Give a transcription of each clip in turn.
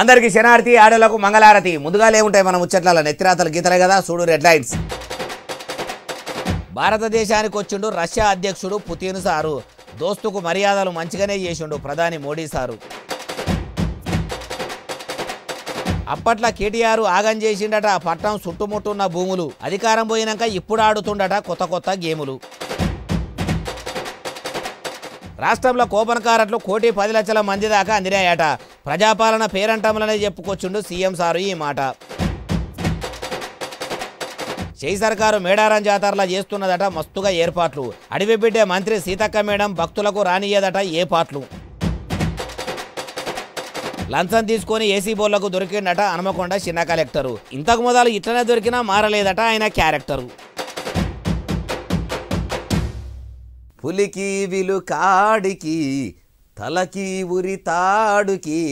అందరికి శనార్తి ఆడలకు మంగళారతి. ముందుగాలే ఉంటాయి మన ముచ్చట్ల నెత్తిరాతలు గీతలే కదా. చూడు రెడ్ లైన్స్. భారతదేశానికి వచ్చిండు రష్యా అధ్యక్షుడు పుతిన్ సారు. దోస్తుకు మర్యాదలు మంచిగానే చేసిండు ప్రధాని మోడీ సారు. అప్పట్లో కేటీఆర్ ఆగం చేసిండట పట్టణం చుట్టుముట్టున్న భూములు. అధికారం పోయినాక ఇప్పుడు ఆడుతుండట కొత్త కొత్త గేములు. రాష్ట్రంలో కూపన్ కార్డులు 1,10,00,000 మంది దాకా అందినాయట. ప్రజాపాలన పేరంటంలోనే చెప్పుకొచ్చిండు సీఎం సారు ఈ మాట. చేయి సర్కారు మేడారం జాతరలా చేస్తున్నదట మస్తుగా ఏర్పాట్లు. అడవి బిడ్డే మంత్రి సీతక్క మేడం భక్తులకు రానియ్యదట ఏ పాటలు. లంచం తీసుకొని ఏసీ బోర్లకు దొరికిండట హనుమకొండ చిన్న కలెక్టరు. ఇంతకు మొదలు ఇట్లనే దొరికినా మారలేదట ఆయన క్యారెక్టరు. పులికి విలు కాడికి తలకి ఉరి తాడుకి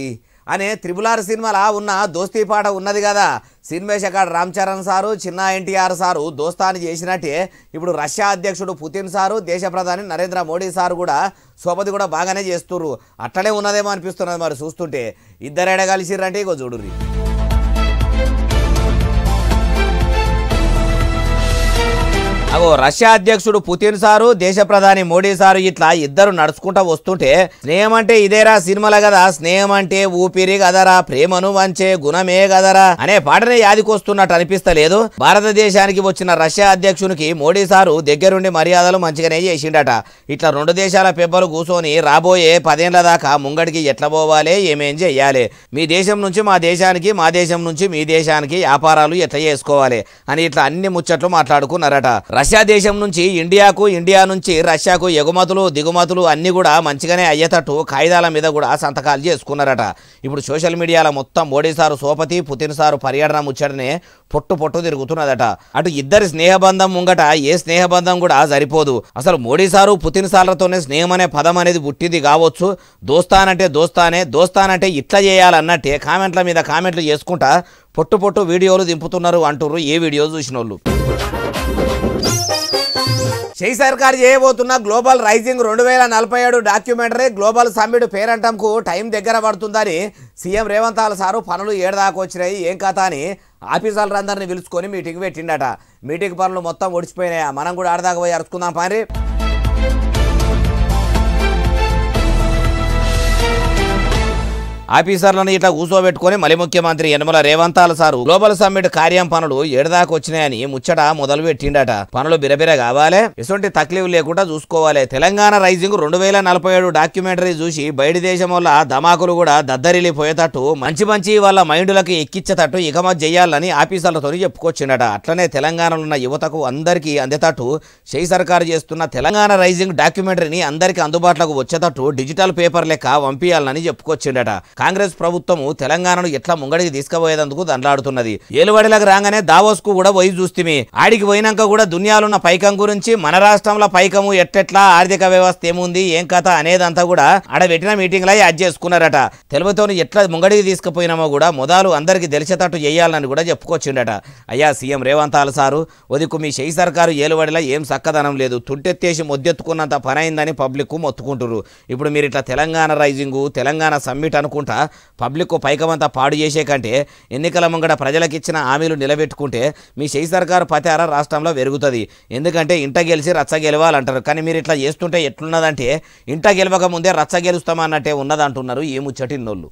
అనే త్రిబుల్ సినిమాలా ఉన్న దోస్తీ పాట ఉన్నది కదా. సినిమేషకాడు రామ్ చరణ్ సారు, చిన్న ఎన్టీఆర్ సారు దోస్తాని చేసినట్టే ఇప్పుడు రష్యా అధ్యక్షుడు పుతిన్ సారు, దేశ ప్రధాని నరేంద్ర మోడీ సారు కూడా సోపతి కూడా బాగానే చేస్తుర్రు. అట్లనే ఉన్నదేమో అనిపిస్తున్నది మరి చూస్తుంటే. ఇద్దరేడ కలిసిర్రంటే ఇగో చూడుర్రి. అగో రష్యా అధ్యక్షుడు పుతిన్ సారు, దేశ ప్రధాని మోడీ సారు ఇట్లా ఇద్దరు నడుచుకుంటా వస్తుంటే స్నేహం అంటే ఇదేరా సినిమాల కదా. స్నేహం అంటే ఊపిరి కదరా, ప్రేమను వంచే గుణమే కదరా అనే పాటనే యాదికొస్తున్నట్టు అనిపిస్తలేదు. భారతదేశానికి వచ్చిన రష్యా అధ్యక్షునికి మోడీ సారు దగ్గరుండి మర్యాదలు మంచిగానే చేసిండట. ఇట్లా రెండు దేశాల పెబ్బలు కూర్చొని రాబోయే 10 ఏళ్ల దాకా ముంగడికి ఎట్లా పోవాలి, ఏమేం చెయ్యాలి, మీ దేశం నుంచి మా దేశానికి, మా దేశం నుంచి మీ దేశానికి వ్యాపారాలు ఎట్లా చేసుకోవాలి అని ఇట్లా అన్ని ముచ్చట్లు మాట్లాడుకున్నారట. రష్యా దేశం నుంచి ఇండియాకు, ఇండియా నుంచి రష్యాకు ఎగుమతులు దిగుమతులు అన్ని కూడా మంచిగానే అయ్యేటట్టు కాయిదాల మీద కూడా సంతకాలు చేసుకున్నారట. ఇప్పుడు సోషల్ మీడియాలో మొత్తం మోడీ సారు సోపతి, పుతిన్ సారు పర్యటన ముచ్చటనే పొట్టు తిరుగుతున్నదట. అటు ఇద్దరి స్నేహబంధం ముంగట ఏ స్నేహబంధం కూడా సరిపోదు. అసలు మోడీ సారు పుతిన్ సార్లతోనే స్నేహం అనే పదం అనేది పుట్టింది కావచ్చు. దోస్తానంటే దోస్తానే, దోస్తానంటే ఇట్లా చేయాలన్నట్టే కామెంట్ల మీద కామెంట్లు చేసుకుంటా పొట్టు వీడియోలు దింపుతున్నారు అంటుర్రు ఏ వీడియో చూసిన వాళ్ళు. చేయి సర్కారు చేయబోతున్న global rising 2047 documentary global summit పేరంటంకు టైం దగ్గర పడుతుందని సీఎం రేవంత్ సారు పనులు ఏడదాకా వచ్చినాయి ఏం కథ అని ఆఫీసర్లందరినీ పిలుచుకొని మీటింగ్ పెట్టిండట. మీటింగ్ పనులు మొత్తం ఒడిచిపోయినాయా, మనం కూడా ఆడదాకా పోయి అరుచుకుందాం పని. ఆఫీసర్లను ఇట్లా కూర్చోబెట్టుకుని మళ్ళీ ముఖ్యమంత్రి Yanamala Revanth sir global summit కార్యం పనులు ఏడదాకా వచ్చినాయని ముచ్చట మొదలు పెట్టిండట. పనులు బిరబిర కావాలి, ఎటువంటి తక్లీఫ్ లేకుండా చూసుకోవాలి. తెలంగాణ రైజింగ్ 2047 డాక్యుమెంటరీ చూసి బయటి దేశం వల్ల ధమాకులు కూడా దద్దరిల్లిపోయేటట్టు మంచి వాళ్ళ మైండ్లకి ఎక్కిచ్చేటట్టు ఇకమత్ చేయాలని ఆఫీసర్లతో చెప్పుకొచ్చిండట. అట్లనే తెలంగాణలో ఉన్న యువతకు అందరికీ అందేటట్టు చేయి సర్కారు చేస్తున్న తెలంగాణ రైజింగ్ డాక్యుమెంటరీని అందరికీ అందుబాటులోకి వచ్చేటట్టు డిజిటల్ పేపర్ లెక్క పంపించాలని చెప్పుకొచ్చిండట. కాంగ్రెస్ ప్రభుత్వము తెలంగాణను ఎట్లా ముంగడికి తీసుకుపోయేందుకు దండాడుతున్నది. ఏలుబడిలకు రాగానే దావోస్ కు కూడా పోయి చూస్తే ఆడికి పోయినాక కూడా దునియాలున్న పైకం గురించి, మన రాష్ట్రంలో పైకము ఎట్లా ఆర్థిక వ్యవస్థ ఏముంది ఏం కథ అనేదంతా కూడా ఆడ పెట్టిన మీటింగ్ లా యాడ్ చేసుకున్నారట. తెలుగుతోని ఎట్లా ముంగడికి తీసుకుపోయినామో కూడా మొదలు అందరికి తెలిసేటట్టు చేయాలని కూడా చెప్పుకొచ్చిండట. అయ్యా సీఎం రేవంత్ సారు, ఒదికు మీ చేయి సర్కారు ఏలుబడిలా ఏం సక్కదనం లేదు, తుంటెత్తేసి మొద్దెత్తుకున్నంత పని అయిందని పబ్లిక్ మొత్తుకుంటున్నారు. ఇప్పుడు మీరు ఇట్లా తెలంగాణ రైజింగ్, తెలంగాణ సమ్మిట్ అనుకుంటా పబ్లిక్ పైకమంతా పాడు చేసే కంటే ఎన్నికల ముంగడ ప్రజలకు ఇచ్చిన హామీలు నిలబెట్టుకుంటే మీ చేయి సర్కారు పతార రాష్ట్రంలో పెరుగుతుంది. ఎందుకంటే ఇంట గెలిచి రచ్చ గెలవాలంటారు. కానీ మీరు ఇట్లా చేస్తుంటే ఎట్లున్నదంటే ఇంట గెలవక ముందే రచ్చ గెలుస్తామన్నట్టే ఉన్నదంటున్నారు ఈ ముచ్చటిన్నోళ్ళు.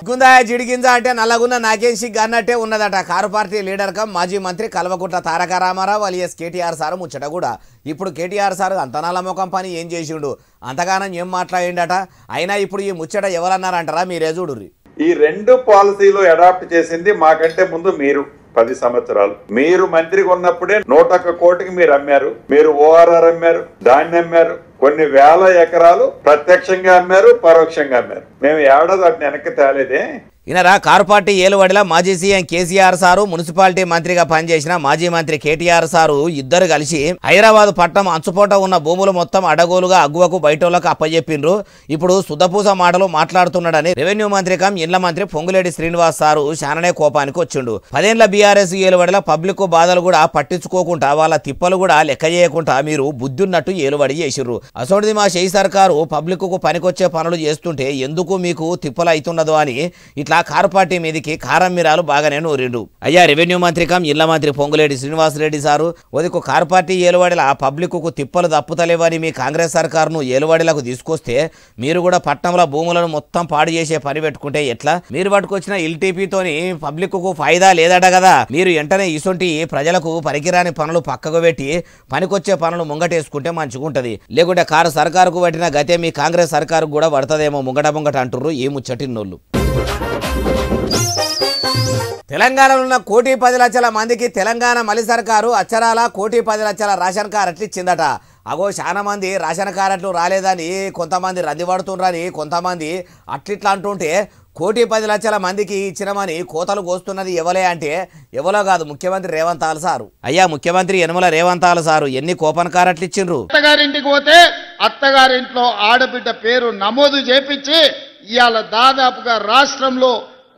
గుందా జిడిగింజ అంటే నల్లగున్న నాకేం సిగ్గు అన్నట్టే ఉన్నదట. కారు పార్టీ లీడర్ కమ్ మాజీ మంత్రి కల్వకుంట్ల తారక రామారావు అలియస్ కేటీఆర్ సారు ముచ్చట కూడా. ఇప్పుడు కేటీఆర్ సారు అంతనాల ముఖం పని ఏం చేసిండు, అంతగానం ఏం మాట్లాడిండట. అయినా ఇప్పుడు ఈ ముచ్చట ఎవరన్నారంటారా మీరే చూడుర్రి. ఈ 2 పాలసీలు అడాప్ట్ చేసింది మాకంటే ముందు మీరు 10 సంవత్సరాలు. మీరు మంత్రిగా ఉన్నప్పుడే 101 కోటికి మీరు అమ్మారు. మీరు ఓఆర్ఆర్ అమ్మారు, ధాన్యం అమ్మారు, కొన్ని వేల ఎకరాలు ప్రత్యక్షంగా అమ్మారు, పరోక్షంగా అమ్మారు. మేము ఏడాది వాటిని వెనక్కి తేలేదే. ఈయనరా కారు పార్టీ ఏలువడిలా మాజీ సీఎం కేసీఆర్ సారు, మున్సిపాలిటీ మంత్రిగా పనిచేసిన మాజీ మంత్రి కేటీఆర్ సారు ఇద్దరు కలిసి హైదరాబాద్ పట్టణం అంచుపోట ఉన్న భూములు మొత్తం అడగోలుగా అగ్గువకు బయటోళ్లకు అప్పజెప్పిండ్రు. ఇప్పుడు సుద్దపూస మాటలు మాట్లాడుతున్నాడని రెవెన్యూ మంత్రి కమ్ ఇండ్ల మంత్రి పొంగులేటి శ్రీనివాస్ సారు శాననే కోపానికి వచ్చిండు. 10 ఏళ్ల బీఆర్ఎస్ ఏలువడిలా పబ్లిక్ బాధలు కూడా పట్టించుకోకుండా వాళ్ళ తిప్పలు కూడా లెక్క చేయకుండా మీరు బుద్ధున్నట్టు ఏలువడి చేసిర్రు. అసోడిది మా షెయి సర్కారు పబ్లిక్ కు పనికొచ్చే పనులు చేస్తుంటే ఎందుకు మీకు తిప్పలు అవుతున్నదో అని ఇట్లా కారు పార్టీ మీదికి కారం మీరాలు బాగానే నూరిండు. అయ్యా రెవెన్యూ మంత్రి కమ్ ఇళ్ల మంత్రి పొంగులేటి శ్రీనివాస్ రెడ్డి సారు ఒదికు కారు పార్టీ ఏలువాడిలా పబ్లిక్ కు తిప్పలు తప్పుతలేవని మీ కాంగ్రెస్ సర్కారును ఏలువాడిలకు తీసుకొస్తే మీరు కూడా పట్టణంలో భూములను మొత్తం పాడు చేసే పని పెట్టుకుంటే ఎట్లా? మీరు పట్టుకొచ్చిన ఎల్టీపీతోని పబ్లిక్ కు ఫాయిదా లేదట కదా. మీరు వెంటనే ఇసొంటి ప్రజలకు పనికిరాని పనులు పక్కకు పెట్టి పనికొచ్చే పనులు ముంగటేసుకుంటే మంచిగుంటది. లేకుంటే కారు సర్కారుకు పట్టిన గతే మీ కాంగ్రెస్ సర్కారుకు కూడా పడతదేమో ముంగట అంటుర్రు ఈ ముచ్చటిన్నోళ్ళు. తెలంగాణలో ఉన్న 1,10,00,000 మందికి తెలంగాణ మలి సర్కారు అచ్చరాల 1,10,00,000 రేషన్ కార్డులు ఇచ్చిందట. అగో చాలా మంది రేషన్ కార్డులు రాలేదని కొంతమంది రంది పడుతుండ్రని కొంతమంది అట్లిట్లా అంటుంటే 1,10,00,000 మందికి ఇచ్చినమని కోతలు కోస్తున్నది ఎవలే అంటే ఎవలో కాదు, ముఖ్యమంత్రి రేవంత్ సారు. అయ్యా ముఖ్యమంత్రి యనమల రేవంత్ సారు ఎన్ని కూపన్ కార్డులు ఇచ్చిండ్రు. అత్తగారింటికి పోతే అత్తగారింట్లో ఆడబిడ్డ పేరు నమోదు చేపించి ఇవాళ దాదాపుగా రాష్ట్రంలో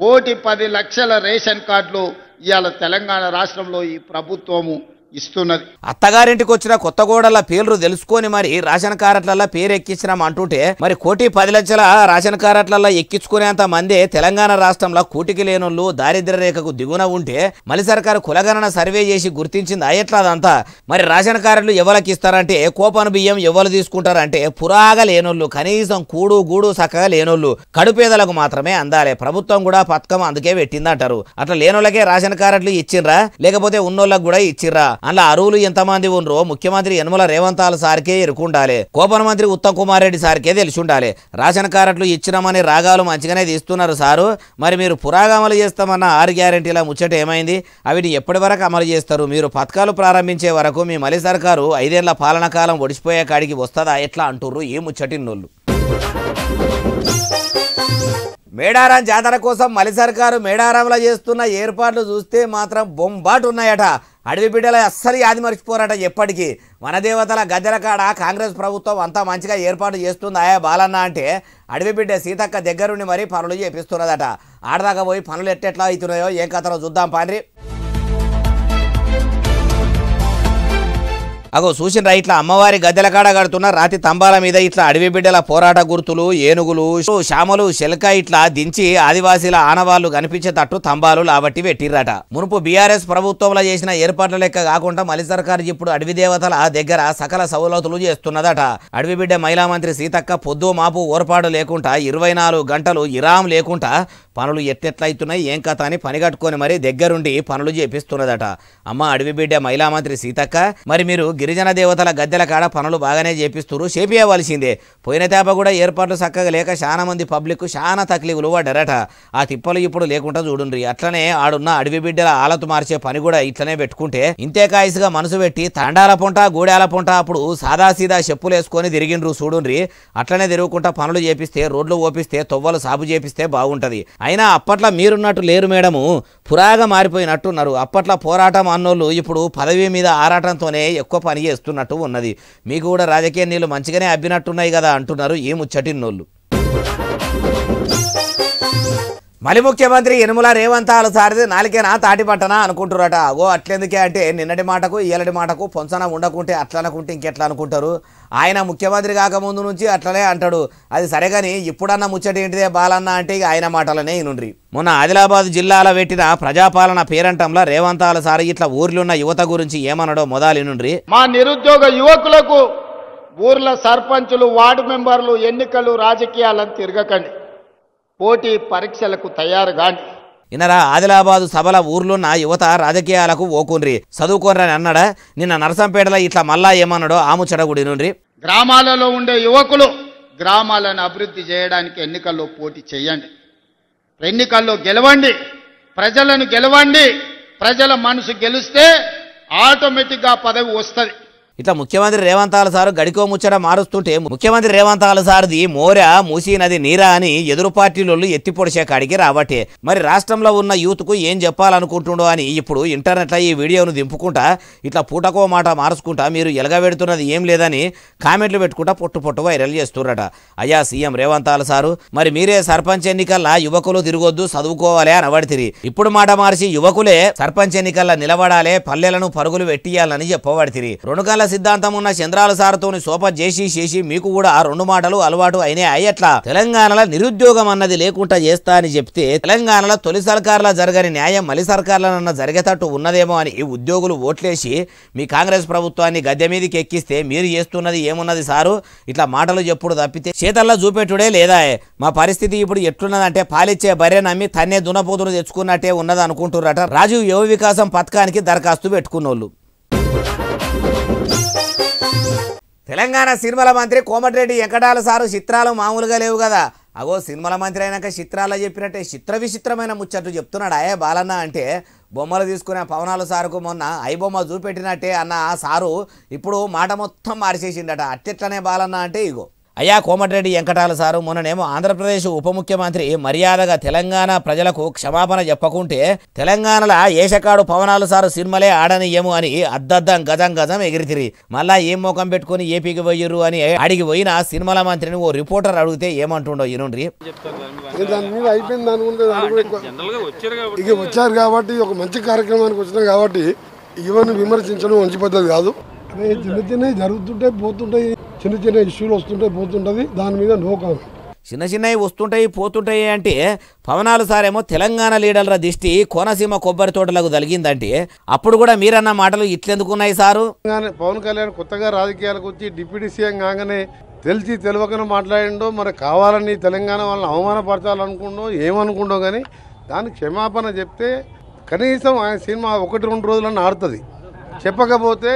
1,10,00,000 రేషన్ కార్డులు ఇవాళ తెలంగాణ రాష్ట్రంలో ఈ ప్రభుత్వము ఇస్తున్నది. అత్తగారింటికి వచ్చిన కొత్త గోడల పేర్లు తెలుసుకొని మరి రేషన్ కార్డులలో పేరు ఎక్కించినాం అంటుంటే మరి 1,10,00,000 రేషన్ కార్డులలో ఎక్కించుకునేంత మందే తెలంగాణ రాష్ట్రంలో కూటికి లేనోళ్ళు దారిద్ర్య రేఖకు దిగున ఉంటే మలి సర్కారు కులగణన సర్వే చేసి గుర్తించింది అయ్యట్లాదంతా. మరి రేషన్ కార్డులు ఎవరికి ఇస్తారంటే కూపన్ బియ్యం ఎవరు తీసుకుంటారంటే పురాగా లేనోళ్ళు, కనీసం కూడు గూడు చక్కగా లేనోళ్ళు, కడుపేదలకు మాత్రమే అందాలి. ప్రభుత్వం కూడా పథకం అందుకే పెట్టిందంటారు. అట్లా లేనోళ్ళకే రేషన్ కార్డులు ఇచ్చిండ్రా లేకపోతే ఉన్నోళ్ళకి కూడా ఇచ్చిర్రా? అందులో అరువులు ఎంతమంది ఉండ్రో ముఖ్యమంత్రి యనమల రేవంత్ సార్కే ఎరుకుండాలి, కోపన్ మంత్రి ఉత్తమ్ కుమార్ రెడ్డి సార్కే తెలిసి ఉండాలి. రేషన్ కార్డులు ఇచ్చినామని రాగాలు మంచిగానే తీస్తున్నారు సారు. మరి మీరు పురాగా అమలు చేస్తామన్న 6 గ్యారెంటీల ముచ్చట ఏమైంది? అవిని ఎప్పటి వరకు అమలు చేస్తారు? మీరు పథకాలు ప్రారంభించే వరకు మీ మలి సర్కారు 5 ఏళ్ల పాలన కాలం ఒడిసిపోయే కాడికి వస్తుందా ఎట్లా అంటుర్రు ఈ ముచ్చటిన్నోళ్ళు. మేడారం జాతర కోసం మలి సర్కారు మేడారంలో చేస్తున్న ఏర్పాట్లు చూస్తే మాత్రం బొంబాటు ఉన్నాయట. అడవి బిడ్డల అస్సలు యాది మర్చిపోరట ఎప్పటికీ. వనదేవతల గద్దెల కాడ కాంగ్రెస్ ప్రభుత్వం అంతా మంచిగా ఏర్పాటు చేస్తుంది ఆయా బాలన్న అంటే అడవి బిడ్డ సీతక్క దగ్గరుండి మరీ పనులు చేపిస్తున్నదట. ఆడదాకా పోయి పనులు ఎట్టెట్లా అవుతున్నాయో ఏం కథలో చూద్దాం పాండ్రి. అగో చూసిన ఇట్లా అమ్మవారి గద్దెల కాడ కడుతున్న రాతి తంబాల మీద ఇట్లా అడవి బిడ్డల పోరాట గుర్తులు, ఏనుగులు, శామలు, శెలక ఇట్లా దించి ఆదివాసీల ఆనవాళ్లు కనిపించేటట్టు తంబాలు లాబట్టి పెట్టిర్రట. మునుపు బీఆర్ఎస్ ప్రభుత్వంలో చేసిన ఏర్పాట్ల లెక్క కాకుండా మలి సర్కారు ఇప్పుడు అడవి దేవతల దగ్గర సకల సౌలతులు చేస్తున్నదట. అడవి బిడ్డ మహిళా మంత్రి సీతక్క పొద్దు మాపు ఓర్పాటు లేకుండా 24 గంటలు ఇరాం లేకుండా పనులు ఎట్టెట్లయితున్నాయి ఏం కథ అని పని కట్టుకొని మరి దగ్గరుండి పనులు చేపిస్తున్నదట. అమ్మ అడవి బిడ్డ మహిళా మంత్రి సీతక్క, మరి మీరు గిరిజన దేవతల గద్దెల కాడ పనులు బాగానే చేపిస్తున్నారు, చేపియవలసిందే. పోయిన తేప కూడా ఏర్పాట్లు చక్కగా లేక చాలా మంది పబ్లిక్ చాలా తక్లీఫులు పడ్డారట. ఆ తిప్పలు ఇప్పుడు లేకుండా చూడుండ్రి. అట్లనే ఆడున్న అడవి బిడ్డల ఆలతు మార్చే పని కూడా ఇట్లనే పెట్టుకుంటే ఇంతే కాయసుగా మనసు పెట్టి తండాల పొంట గూడాల పొంట అప్పుడు సాదాసీదా చెప్పులు వేసుకొని తిరిగిండ్రు చూడుండ్రి. అట్లనే తిరుగుకుంటా పనులు చేపిస్తే, రోడ్లు ఓపిస్తే, తొవ్వలు సాగు చేపిస్తే బాగుంటది. అయినా అప్పట్లో మీరున్నట్టు లేరు మేడము, పురాగా మారిపోయినట్టున్నారు. అప్పట్లో పోరాటం అన్నోళ్ళు ఇప్పుడు పదవి మీద ఆరాటంతోనే ఎక్కువ పని చేస్తున్నట్టు ఉన్నది. మీకు కూడా రాజకీయ నీళ్లు మంచిగానే అబ్బినట్టున్నాయి కదా అంటున్నారు ఈ ముచ్చటిన్నోళ్ళు. మలి ముఖ్యమంత్రి యనమల రేవంత్ సారిది నాలుకేనా తాటి పట్టనా అనుకుంటారట. అగో అట్లెందుకే అంటే నిన్నటి మాటకు ఇయ్యలటి మాటకు పొంచన ఉండకుంటే అట్లా అనుకుంటే ఇంకెట్లా అనుకుంటారు? ఆయన ముఖ్యమంత్రి కాకముందు నుంచి అట్లనే అంటాడు. అది సరేగాని ఇప్పుడన్న ముచ్చట ఏంటిదే బాలన్న అంటే ఇక ఆయన మాటలనే ఇనుండ్రి. మొన్న ఆదిలాబాద్ జిల్లాలో పెట్టిన ప్రజాపాలన పేరంటంలో రేవంత్ సారి ఇట్లా ఊర్లున్న యువత గురించి ఏమన్నాడో మొదలినుండ్రి. మా నిరుద్యోగ యువకులకు ఊర్ల సర్పంచులు, వార్డు మెంబర్లు, ఎన్నికలు, రాజకీయాలను తిరగకండి, పోటీ పరీక్షలకు తయారు కాండి. ఇనరా ఆదిలాబాదు సభల ఊర్లున్న యువత రాజకీయాలకు ఓకున్రి, చదువుకోనని అన్నాడా? నిన్న నరసంపేటలో ఇట్లా మళ్ళా ఏమన్నాడో ఆముచడగుడి నుండి. గ్రామాలలో ఉండే యువకులు గ్రామాలను అభివృద్ధి చేయడానికి ఎన్నికల్లో పోటీ చేయండి, ఎన్నికల్లో గెలవండి, ప్రజలను గెలవండి. ప్రజల మనసు గెలిస్తే ఆటోమేటిక్గా పదవి వస్తుంది. ఇట్లా ముఖ్యమంత్రి రేవంత్ సారు గడికో ముచ్చట మారుస్తుంటే ముఖ్యమంత్రి రేవంత్ సార్ది మోర మూసీ నది నీరా అని ఎదురు పార్టీలు ఎత్తి పొడిచే కాడికి రాబట్టే మరి రాష్ట్రంలో ఉన్న యూత్ కు ఏం చెప్పాలనుకుంటుండో అని ఇప్పుడు ఇంటర్నెట్లో ఈ వీడియోను దింపుకుంటా ఇట్లా పూటకో మాట మార్చుకుంటా మీరు ఎలగబెడుతున్నది ఏం లేదని కామెంట్లు పెట్టుకుంటా పొట్టు వైరల్ చేస్తుర్రట. అయ్యా సీఎం రేవంత్ సారు మరి మీరే సర్పంచ్ ఎన్నికల్లో యువకులు తిరగొద్దు చదువుకోవాలి అని అవడితిరి. ఇప్పుడు మాట మార్చి యువకులే సర్పంచ్ ఎన్నికల్లో నిలబడాలే పల్లెలను పరుగులు పెట్టియాలని చెప్పబడితిరి. రెండు కళ్ళ సిద్ధాంతం ఉన్న చంద్రాల సారుతోని సోప చేసి మీకు కూడా రెండు మాటలు అలవాటు అయినాయి. అయ్యట్లా తెలంగాణలో నిరుద్యోగం అన్నది లేకుండా చేస్తా అని చెప్తే తెలంగాణలో తొలి సర్కార్లో జరగని న్యాయం మలి సర్కార్లనన్న జరిగేటట్టు ఉన్నదేమో అని ఉద్యోగులు ఓట్లేసి మీ కాంగ్రెస్ ప్రభుత్వాన్ని గద్దె మీదకి ఎక్కిస్తే మీరు చేస్తున్నది ఏమున్నది సారు? ఇట్లా మాటలు చెప్పుడు తప్పితే చేతల్లో చూపెట్టుడే లేదా? మా పరిస్థితి ఇప్పుడు ఎట్లున్నదంటే పాలిచ్చే బర్రె నమ్మి తన్నే దునపోతులు తెచ్చుకున్నట్టే ఉన్నది అనుకుంటున్నారట రాజీవ్ యువ వికాసం పథకానికి దరఖాస్తు పెట్టుకున్నోళ్ళు. తెలంగాణ సినిమాల మంత్రి కోమటిరెడ్డి వెంకటాల సారు చిత్రాలు మామూలుగా లేవు కదా. అగో సినిమాల మంత్రి అయినాక చిత్రాల్లో చెప్పినట్టే చిత్ర విచిత్రమైన ముచ్చట్లు చెప్తున్నాడు. అయ్యే బాలన్న అంటే బొమ్మలు తీసుకునే పవనాలు సారుకు మొన్న ఐబొమ్మ చూపెట్టినట్టే అన్న సారు ఇప్పుడు మాట మొత్తం మార్చేసిండట. అట్టెట్లనే బాలన్న అంటే ఇగో అయ్యా కోమటిరెడ్డి వెంకటాల సారు మొన్ననేమో ఆంధ్రప్రదేశ్ ఉప ముఖ్యమంత్రి మర్యాదగా తెలంగాణ ప్రజలకు క్షమాపణ చెప్పకుంటే తెలంగాణలో ఏషకాడు పవనాలు సారు సినిమాలే ఆడనియ్యము అని అద్దద్దం గజం ఎగిరితిరి. మళ్ళా ఏం ముఖం పెట్టుకుని ఏపీకి పోయిర్రు అని అడిగి పోయిన సినిమాల మంత్రిని ఓ రిపోర్టర్ అడిగితే ఏమంటుండో ఈనుండ్రి. ఇక వచ్చారు కాబట్టి ఒక మంచి కార్యక్రమానికి వచ్చినారు కాబట్టి ఇవన్నీ విమర్శించడం మంచి పద్ధతి కాదు. చిన్న జరుగుతుంటాయి పోతుంటాయి, చిన్న ఇష్యూలు వస్తుంటాయి పోతుంటది, దాని మీద నో కామెంట్. చిన్నవి వస్తుంటాయి పోతుంటాయి అంటే పవనాలు సారేమో తెలంగాణ లీడర్ల దిష్టి కోనసీమ కొబ్బరి తోటలకు తగిలిందంటే అప్పుడు కూడా మీరన్న మాటలు ఇట్లెందుకున్నాయి సారు? పవన్ కళ్యాణ్ కొత్తగా రాజకీయాలకు వచ్చి డిప్యూటీ సీఎం కాగానే తెలిసి తెలియకనే మాట్లాడిండో మరి కావాలని తెలంగాణ వాళ్ళని అవమానపరచాలనుకుండో ఏమనుకుండో కానీ దానికి క్షమాపణ చెప్తే కనీసం ఆయన సినిమా 1-2 రోజులన్నా ఆడుతుంది. చెప్పకపోతే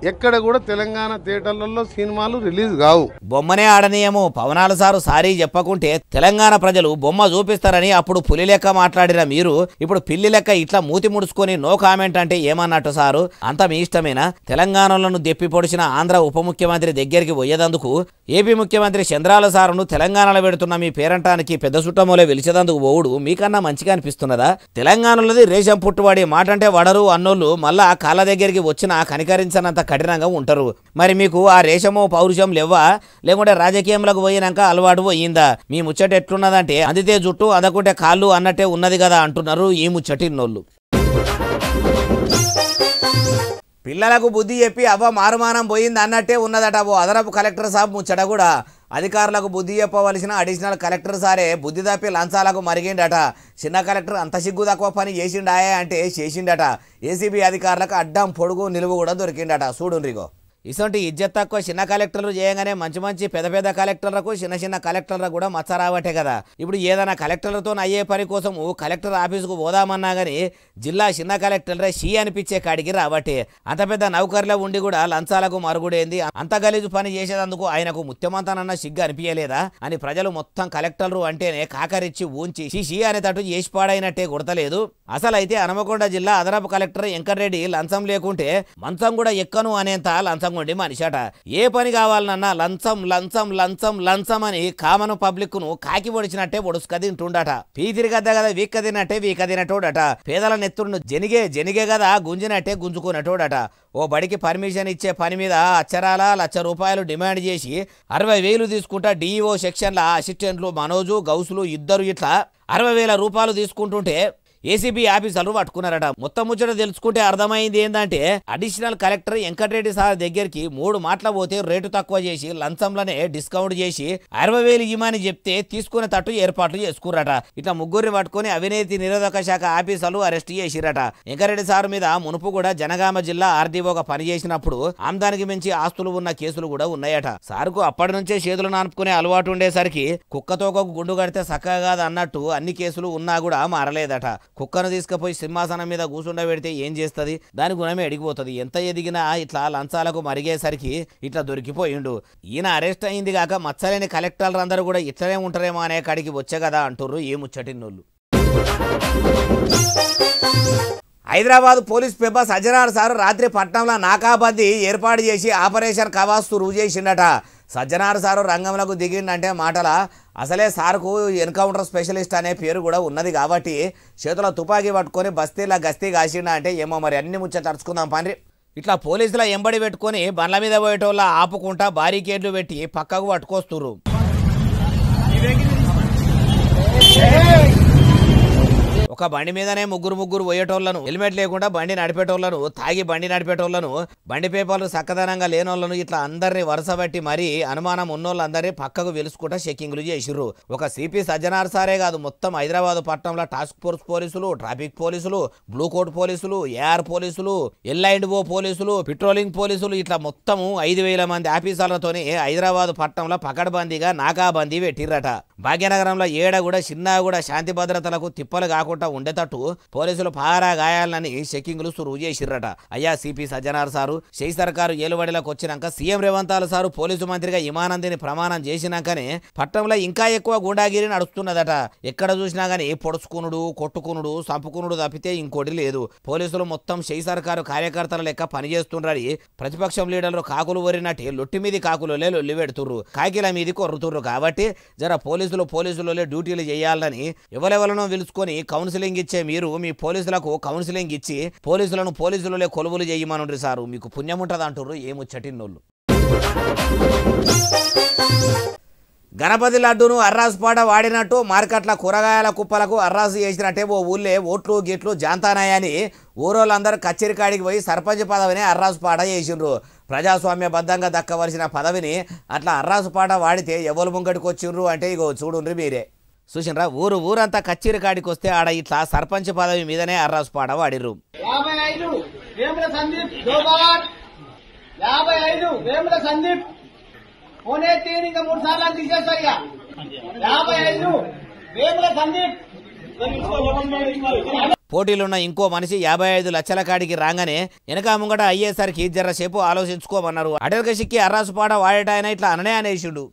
ఎక్కడ కూడా తెలంగాణ థియేటర్లలో సినిమాలు రిలీజ్ కావు. బొమ్మనే ఆడనీయము పవనాలు సారు సారీ చెప్పకుంటే తెలంగాణ ప్రజలు బొమ్మ చూపిస్తారని అప్పుడు పులి లెక్క మాట్లాడిన మీరు ఇప్పుడు పిల్లి లెక్క ఇట్లా మూతి ముడుచుకొని నో కామెంట్ అంటే ఏమన్నట్టు సారు? అంత మీ ఇష్టమేనా? తెలంగాణలను దెప్పి పొడిచిన ఆంధ్ర ఉప ముఖ్యమంత్రి దగ్గరికి పోయేదందుకు ఏపీ ముఖ్యమంత్రి చంద్రాల సారును తెలంగాణలో పెడుతున్న మీ పేరంటానికి పెద్ద సుట్టమూలే వెలిచేదందుకు పోవుడు మీకన్నా మంచిగా అనిపిస్తున్నదా? తెలంగాణలోది రేషం పుట్టువాడి మాటంటే వడరు అన్నోళ్ళు మళ్ళా కాళ్ళ దగ్గరికి వచ్చినా కనికరించనంత కఠినంగా ఉంటారు. మరి మీకు ఆ రేషమో పౌరుషం లేవా? లేకుంటే రాజకీయంలోకి పోయినాక అలవాటు పోయిందా? మీ ముచ్చట ఎట్లున్నదంటే అందితే జుట్టు అందకుంటే కాళ్ళు అన్నట్టే ఉన్నది కదా అంటున్నారు ఈ ముచ్చటిన్నోళ్ళు. పిల్లలకు బుద్ధి చెప్పి అవ్వ మారుమానం పోయింది అన్నట్టే ఉన్నదట ఓ అదనపు కలెక్టర్ సాబ్ ముచ్చట కూడా. అధికారులకు బుద్ధి చెప్పవలసిన అడిషనల్ కలెక్టర్ సారే బుద్ధి తప్పి లంచాలకు మరిగిండట. చిన్న కలెక్టర్ అంత సిగ్గు తక్కువ పని చేసిండాయే అంటే చేసిండట. ఏసీబీ అధికారులకు అడ్డం పొడుగు నిలువు కూడా దొరికిండట. చూడుండ్రిగో ఇసొంటి ఇజ్జత్ తక్కువ చిన్న కలెక్టర్లు చేయగానే మంచి పెద్ద కలెక్టర్లకు చిన్న కలెక్టర్లకు కూడా మచ్చ రావటే కదా. ఇప్పుడు ఏదైనా కలెక్టర్లతో అయ్యే పని కోసం కలెక్టర్ ఆఫీసుకు పోదామన్నా కానీ జిల్లా చిన్న కలెక్టర్లే షీ అనిపించే కాడికి రావటే. అంత పెద్ద నౌకర్లో ఉండి కూడా లంచాలకు మరుగుడేంది? అంత గలీజు పని చేసేందుకు ఆయనకు ముత్యమంతానన్న సిగ్గు అనిపించలేదా అని ప్రజలు మొత్తం కలెక్టర్లు అంటేనే కాకరిచ్చి ఊంచి షీ అనేటట్టు చేసి పాడైనట్టే గుర్తలేదు. అసలైతే హనుమకొండ జిల్లా అదనపు కలెక్టర్ వెంకటరెడ్డి లంచం లేకుంటే మంచం కూడా ఎక్కను అనేంత లంచం కొండి మనిషట. ఏ పని కావాలన్నా లంచం అని కామన్ పబ్లిక్ ను కాకి పొడిచినట్టే పొడుసుక తింటుండట. పీతిరి గద్ద కదా వీక్క తిన్నట్టే వీక తినటోడట. పేదల నెత్తుడును జనిగే కదా గుంజినట్టే గుంజుకున్నటోడట. ఓ బడికి పర్మిషన్ ఇచ్చే పని మీద అక్షరాల ₹1,00,000 డిమాండ్ చేసి 60,000 తీసుకుంటా డిఈఓ సెక్షన్ల అసిస్టెంట్లు మనోజు గౌసులు ఇద్దరు ఇట్లా ₹60,000 తీసుకుంటుంటే ఏసీబీ ఆఫీసర్లు పట్టుకున్నారట. మొత్తం ముచ్చట తెలుసుకుంటే అర్థమైంది ఏంటంటే అడిషనల్ కలెక్టర్ వెంకటరెడ్డి సార్ దగ్గరికి 3 మాటల పోతే రేటు తక్కువ చేసి లంచంలోనే డిస్కౌంట్ చేసి 60,000 ఇవ్వమని చెప్తే తీసుకునే తట్టు ఏర్పాట్లు చేసుకున్నారట. ఇట్లా ముగ్గురిని పట్టుకుని అవినీతి నిరోధక శాఖ ఆఫీసర్లు అరెస్ట్ చేసిరట. వెంకటరెడ్డి సార్ మీద మునుపు కూడా జనగామ జిల్లా ఆర్డీఓగా పనిచేసినప్పుడు ఆమ్దానికి మించి ఆస్తులు ఉన్న కేసులు కూడా ఉన్నాయట. సార్కు అప్పటి నుంచే చేతులు నానుపుకునే అలవాటు ఉండేసరికి కుక్కతో ఒక గుండు కడితే చక్కగా కాదు అన్నట్టు అన్ని కేసులు ఉన్నా కూడా మారలేదట. కుక్కను తీసుకుపోయి సింహాసనం మీద కూర్చుండబెడితే ఏం చేస్తుంది? దాని గుణమే ఎడిగిపోతుంది. ఎంత ఎదిగినా ఇట్లా లంచాలకు మరిగేసరికి ఇట్లా దొరికిపోయిండు. ఈయన అరెస్ట్ అయింది కాక మచ్చలేని కలెక్టర్లు అందరూ కూడా ఇట్లనే ఉంటారేమో అనే కాడికి వచ్చే కదా అంటుర్రు ఈ ముచ్చటిన్నోళ్ళు. హైదరాబాద్ పోలీస్ పెబ్బ సజ్జనార్ సారు రాత్రి పట్నంలో నాకాబందీ ఏర్పాటు చేసి ఆపరేషన్ కవాస్తు రుజు చేసిండట. సజ్జనార్ సారు రంగంలోకి దిగిండంటే మాటల అసలే సార్కు ఎన్కౌంటర్ స్పెషలిస్ట్ అనే పేరు కూడా ఉన్నది కాబట్టి చేతుల తుపాకీ పట్టుకొని బస్తీలా గస్తీ కాసిండా అంటే ఏమో మరి అన్ని ముచ్చట తడుచుకుందాం పండ్రి. ఇట్లా పోలీసుల ఎంబడి పెట్టుకొని బండ్ల మీద పోయేటోళ్ళ ఆపుకుంటా బారికేడ్లు పెట్టి పక్కకు పట్టుకొస్తుర్రు. ఒక బండి మీదనే ముగ్గురు పోయేటోళ్లను, హెల్మెట్ లేకుండా బండి నడిపేటోళ్లను, తాగి బండి నడిపేటోళ్లను, బండి పేపర్లు చక్కదనంగా లేనోళ్లను ఇట్లా అందరినీ వరుస బట్టి మరీ అనుమానం ఉన్నోళ్ళందరినీ పక్కకు వెలుసుకుంటా చెక్కింగ్లు చేసిర్రు. ఒక సిపి సజ్జనార్ సారే కాదు, మొత్తం హైదరాబాద్ పట్టణంలో టాస్క్ ఫోర్స్ పోలీసులు, ట్రాఫిక్ పోలీసులు, బ్లూ కోట్ పోలీసులు, ఏఆర్ పోలీసులు, ఎల్ఐండ్ఓ పోలీసులు, పెట్రోలింగ్ పోలీసులు ఇట్లా మొత్తం 5,000 మంది ఆఫీసర్లతోని హైదరాబాద్ పట్టణంలో పకడ్బందీగా నాకాబందీ పెట్టిర్రట. భాగ్యనగరంలో ఏడ కూడా చిన్న కూడా శాంతి భద్రతలకు తిప్పలు కాకుండా ఉండేటట్టు పోలీసులు పారా గాయాలని చెక్కింగ్లు సురువు చేసిర్రట. అయ్యా సిపి సజ్జనార్ సారు షెయి సర్కారు ఏలుబడిలోకి వచ్చినాక సీఎం రేవంత్ సారు పోలీసు మంత్రిగా ఇమానందిని ప్రమాణం చేసినాకనే పట్టణంలో ఇంకా ఎక్కువ గుండాగిరి నడుస్తున్నదట. ఎక్కడ చూసినా గానీ పొడుచుకునుడు, కొట్టుకునుడు, సంపుకునుడు తప్పితే ఇంకోటి లేదు. పోలీసులు మొత్తం షెయి సర్కారు కార్యకర్తల లెక్క పనిచేస్తుండ్రని ప్రతిపక్షం లీడర్లు కాకులు వరినట్టు లొట్టి మీది కాకులే లొల్లి పెడుతుర్రు, కాకిల మీది కొర్రుతుర్రు. కాబట్టి జర పోలీసులే డ్యూటీలు చేయాలని ఎవరెవరనో పిలుచుకొని కౌన్సిలింగ్ ఇచ్చే మీరు మీ పోలీసులకు కౌన్సిలింగ్ ఇచ్చి పోలీసులే కొలువులు చేయమనుండ్రి సారు, మీకు పుణ్యం ఉంటుంది అంటుర్రు ఏముచ్చటిన్నోళ్ళు. గణపతి లడ్డూను అర్రాసుపాట వాడినట్టు మార్కెట్ల కూరగాయల కుప్పలకు అర్రాసు చేసినట్టే ఓ ఊళ్ళే ఓట్లు గిట్లు జాంతానాయని ఊరోళ్ళందరూ కచ్చేరికాడికి పోయి సర్పంచ్ పదవిని అర్రాసుపాట చేసిండ్రు. ప్రజాస్వామ్యబద్ధంగా దక్కవలసిన పదవిని అట్లా అర్రాసుపాట వాడితే ఎవరు ముంగడికి వచ్చిండ్రు అంటే ఇగో చూడుండ్రి మీరే. చూసినరా ఊరంతా కచ్చేరి కాడికి వస్తే ఆడ ఇట్లా సర్పంచ్ పదవి మీదనే అర్రాసుపాట వాడిర్రు. 55 వేముల సందీప్ దోబార్ 55 వేముల సందీప్ పోనే తీన్ ఇంకా 3 సార్లు తీసేస్తాయిగా 55 వేముల సందీప్. పోటీలున్న ఇంకో మనిషి 55 లక్షల కాడికి రాగానే వెనక ముంగట అయ్యేసరికి జర్రసేపు ఆలోచించుకోమన్నారు. అటల్క సిక్కి అర్రాసుపాట వాడేటాయన ఇట్లా అననే అనేసిండు.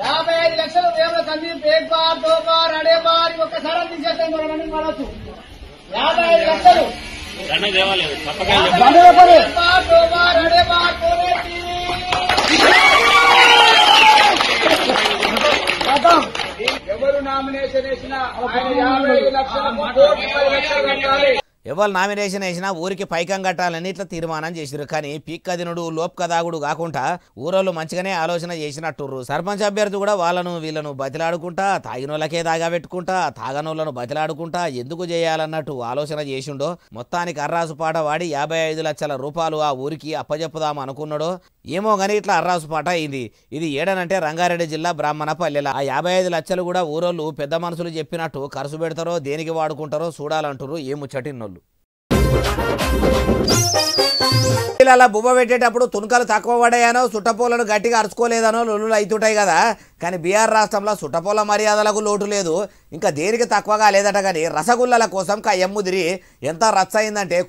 55 లక్షలు వేముల సందీప్ ఏక్ బార్ దో బార్ అడే బార్ ఒక్కసారి తీసేస్తాయి మనం మనసు 55 లక్షలు ఎవరు నామినేషన్ వేసినా 55 లక్షలకు 10 లక్షలు కట్టాలి. ఎవరు నామినేషన్ వేసినా ఊరికి పైకం కట్టాలని ఇట్లా తీర్మానం చేసిరు. కానీ పీక్కదినుడు లోప్కదాగుడు కాకుండా ఊరోళ్ళు మంచిగానే ఆలోచన చేసినట్టుర్రు. సర్పంచ్ అభ్యర్థి కూడా వీళ్ళను బతిలాడుకుంటా, తాగినోళ్ళకే దాగబెట్టుకుంటా, తాగనోళ్లను బతిలాడుకుంటా ఎందుకు చేయాలన్నట్టు ఆలోచన చేసిండో మొత్తానికి అర్రాసుపాట వాడి 55 లక్షల రూపాయలు ఆ ఊరికి అప్పజెప్పుదాం అనుకున్నాడో ఏమో గానీ ఇట్లా అర్రాసుపాట అయింది. ఇది ఏడనంటే రంగారెడ్డి జిల్లా బ్రాహ్మణపల్లెల. ఆ 55 లక్షలు కూడా ఊరోళ్ళు పెద్ద మనుషులు చెప్పినట్టు ఖర్చు పెడతారో దేనికి వాడుకుంటారో చూడాలంటారు ఏ ముచ్చటిన్నోళ్ళు. ఇలా బువ్వ పెట్టేటప్పుడు తునకలు తక్కువ పడాయనో సుట్టపోలను గట్టిగా అరుచుకోలేదనో లొల్లులు అవుతుంటాయి కదా. కానీ బీహార్ రాష్ట్రంలో సుట్టపోల మర్యాదలకు లోటు లేదు, ఇంకా దేనికి తక్కువగా లేదట. కానీ రసగుల్లల కోసం కయ్యమ్ముదిరి ఎంత రచ్చ అయిందంటే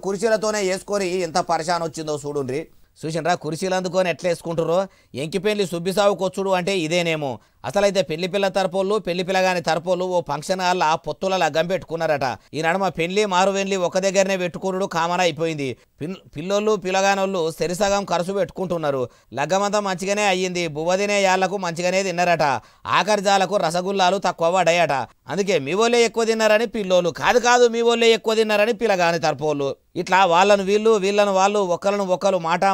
కుర్చీలతోనే వేసుకొని ఎంత పరిశాన్ వచ్చిందో చూడుండ్రి. చూసినరా కుర్చీలు అందుకొని ఎట్లా వేసుకుంటారో. ఎంకిపెళ్లి సుబ్బిసావు కొచ్చుడు అంటే ఇదేనేమో. అసలైతే పెళ్లి పిల్ల తరపోళ్ళు పెళ్లి పిల్లగాని తరపోళ్ళు ఓ ఫంక్షన్ హాల్ల పొత్తుల లగ్గం పెట్టుకున్నారట. ఈ నడుమ పెళ్లి మారువెళ్లి ఒక దగ్గరనే పెట్టుకున్నాడు కామన్ అయిపోయింది. పిల్లోళ్ళు పిల్లగానోళ్ళు సరిసగం ఖర్చు పెట్టుకుంటున్నారు. లగ్గమంతా మంచిగానే అయ్యింది. బువ్వదినే యాళ్లకు మంచిగానే తిన్నారట. ఆఖరి జాలకు రసగుల్లాలు తక్కువ పడాయట. అందుకే మీ వాళ్ళే ఎక్కువ తిన్నారని పిల్లోళ్ళు, కాదు మీ వాళ్ళే ఎక్కువ తిన్నారని పిల్లగాని తరపోళ్ళు. ఇట్లా వీళ్ళను వాళ్ళు ఒకరు మాట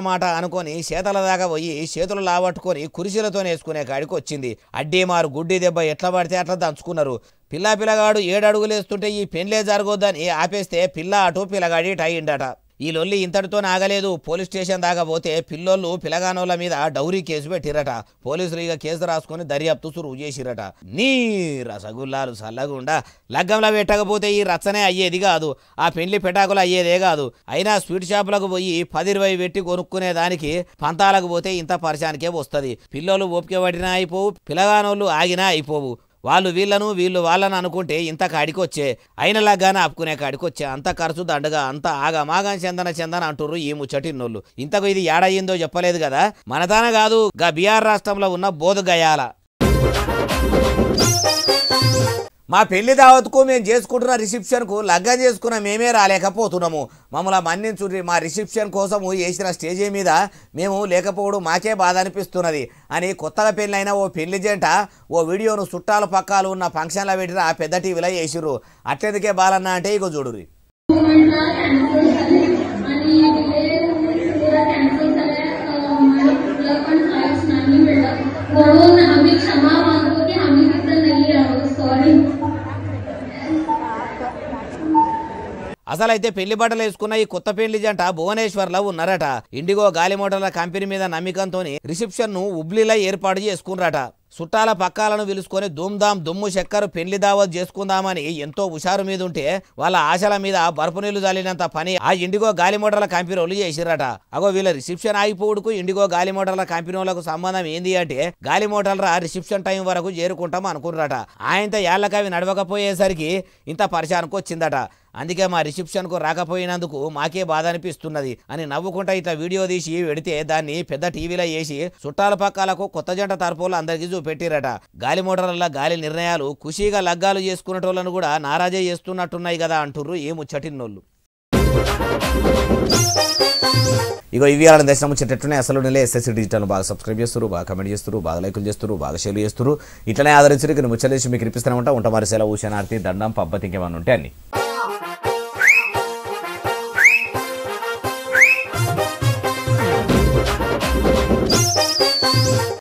అనుకొని చేతల దాకా పోయి చేతులు లావట్టుకొని కురిసీలతో వేసుకునే కాడికి వచ్చింది. అడ్డీమారు గుడ్డి దెబ్బ ఎట్లా పడితే అట్లా దంచుకున్నారు. పిల్లగాడు 7 అడుగులు వేస్తుంటే ఈ పెండ్లే జరగొద్దని ఆపేస్తే పిల్ల అటు పిల్లగాడి అయిండట. ఈ లొల్లి ఇంతటితో ఆగలేదు. పోలీస్ స్టేషన్ దాకా పోతే పిల్లోళ్ళు పిల్లగానోళ్ళ మీద డౌరీ కేసు పెట్టిరట. పోలీసులు ఇక కేసు రాసుకొని దర్యాప్తు సురువు చేసిరట. నీ రసగుల్లాలు చల్లగుండా లగ్గంలో పెట్టకపోతే ఈ రచ్చనే అయ్యేది కాదు, ఆ పెండ్లి పెటాకులు అయ్యేదే కాదు. అయినా స్వీట్ షాపులకు పోయి 10-20 పెట్టి కొనుక్కునే దానికి పంతాలకు పోతే ఇంత పరిశానికే వస్తుంది. పిల్లోళ్ళు ఓపిక పట్టినా అయిపోవు, పిల్లగానోళ్ళు ఆగినా అయిపోవు. వీళ్ళు వాళ్ళని అనుకుంటే ఇంత కాడికి వచ్చే అయినలాగానే ఆపుకునే కాడికి వచ్చే అంత ఖర్చు దండగా అంత ఆగమాగం చందన అంటుర్రు ఈ ముచ్చటిన్నోళ్ళు. ఇంతకు ఇది ఏడయ్యిందో చెప్పలేదు కదా. మనతాన కాదు గా బీహార్ రాష్ట్రంలో ఉన్న బోధగయాల మా పెళ్లి దావత్కు మేము చేసుకుంటున్న రిసెప్షన్కు లగ్గం చేసుకున్న మేమే రాలేకపోతున్నాము, మమ్మల్ని మన్నించుర్రి, మా రిసెప్షన్ కోసం వేసిన స్టేజీ మీద మేము లేకపోవడం మాకే బాధ అనిపిస్తున్నది అని కొత్తగా పెళ్ళైన ఓ పెళ్లి జంట ఓ వీడియోను చుట్టాలు పక్కాలు ఉన్న ఫంక్షన్లో పెట్టిన ఆ పెద్ద టీవీలో వేసిర్రు. అట్లెందుకే బాలన్న అంటే ఇగో చూడుర్రి. అసలైతే పెళ్లి బట్టలు వేసుకున్న ఈ కొత్త పెళ్లి జంట భువనేశ్వర్లో ఉన్నారట. ఇండిగో గాలి మోటార్ల కంపెనీ మీద నమ్మకంతో రిసెప్షన్ ను హుబ్లీలో ఏర్పాటు చేసుకున్నారట. చుట్టాల పక్కాలను పిలుచుకొని దుమ్దాం దుమ్ము చక్కరు పెళ్లి దావత్ చేసుకుందామని ఎంతో హుషారు మీద ఉంటే వాళ్ళ ఆశల మీద బర్పు నీళ్లు చల్లినంత పని ఆ ఇండిగో గాలి మోటార్ల కంపెనీ వాళ్ళు చేసిరట. అగో వీళ్ళ రిసెప్షన్ ఆగిపోవుడుకు ఇండిగో గాలి మోటార్ల కంపెనీ వాళ్ళకు సంబంధం ఏంది అంటే గాలి మోటార్ల రిసెప్షన్ టైం వరకు చేరుకుంటాం అనుకున్నారట. ఆయనతో ఏళ్ళకి అవి నడవకపోయేసరికి ఇంత పరిశానికి వచ్చిందట. అందుకే మా రిసెప్షన్కు రాకపోయినందుకు మాకే బాధ అనిపిస్తున్నది అని నవ్వుకుంటా ఇట్లా వీడియో తీసి పెడితే దాన్ని పెద్ద టీవీలో వేసి చుట్టాల పక్కాలకు కొత్త జంట తరపులు అందరికీ చూపెట్టిరట. గాలి మోటార్ల గాలి నిర్ణయాలు ఖుషీగా లగ్గాలు చేసుకునేటోళ్ళను కూడా నారాజే చేస్తున్నట్టున్నాయి కదా అంటుర్రు ఏ ముచ్చటిన్నోళ్ళు. ఇగో ఇవి అలా దర్శనం ముచ్చటట్టున్నాయి. అసలు ఎస్ఎస్సీ డిజిటల్ బాగా సబ్స్క్రైబ్ చేస్తారు, బాగా కమెంట్ చేస్తారు, బాగా లైకులు చేస్తారు, బాగా షేర్ చేస్తారు. ఇట్లనే ఆదరించరు ముచ్చలేసి మీకు ఇప్పిస్తూనే ఉంటా మరి సెలవు శనార్థి దండం పబ్బతి ఇంకేమన్నా ఉంటే అన్ని.